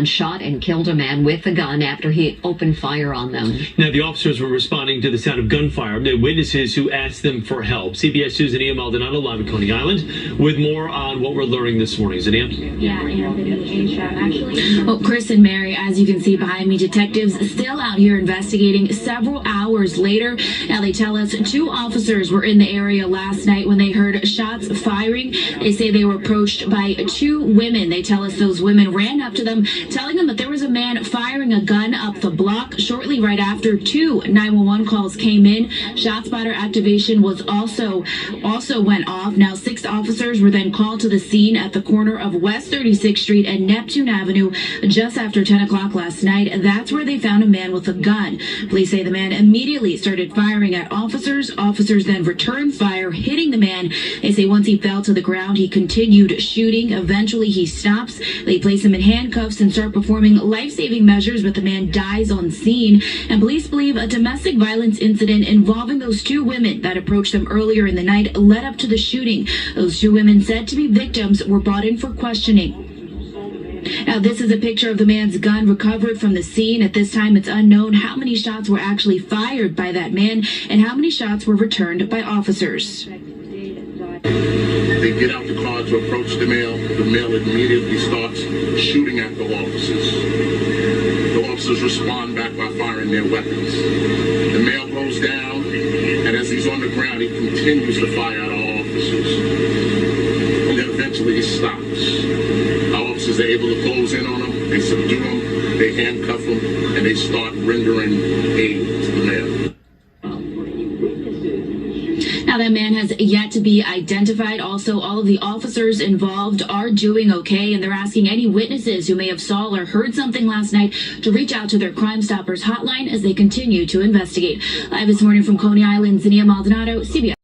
Island shot and killed a man with a gun after he opened fire on them. Now, the officers were responding to the sound of gunfire. The witnesses who asked them for help. CBS News' Zania Maldonado live at Coney Island with more on what we're learning this morning. Zania? Yeah, well, Chris and Mary, as you can see behind me, detectives still out here investigating several hours later. Now, they tell us 2 officers were in the area last night when they heard shots firing. They say they were approached by 2 women. They tell us those women ran up to them, telling them that there was a man firing a gun up the block. Shortly right after, 2 911 calls came in. ShotSpotter activation was also went off. Now, 6 officers were then called to the scene at the corner of West 36th Street and Neptune Avenue just after 10 o'clock last night. That's where they found a man with a gun. Police say the man immediately started firing at officers. Officers then returned fire, hitting the man. They say once he fell to the ground, he continued shooting. Eventually, he stops. They place him in handcuffs and start performing life-saving measures, but the man dies on scene. And police believe a domestic violence incident involving those 2 women that approached them earlier in the night led up to the shooting. Those 2 women said to be victims were brought in for questioning. Now, this is a picture of the man's gun recovered from the scene. At this time, it's unknown how many shots were actually fired by that man and how many shots were returned by officers. They get out the car to approach the male. The male immediately starts shooting at the officers. The officers respond back by firing their weapons. The male goes down, and as he's on the ground, he continues to fire at all officers. And then eventually he stops. Our officers are able to close in on him, they subdue him, they handcuff him, and they start rendering aid to the male. Now, that man has yet to be identified. Also, all of the officers involved are doing okay, and they're asking any witnesses who may have saw or heard something last night to reach out to their Crime Stoppers hotline as they continue to investigate. Live this morning from Coney Island, Zania Maldonado, CBS.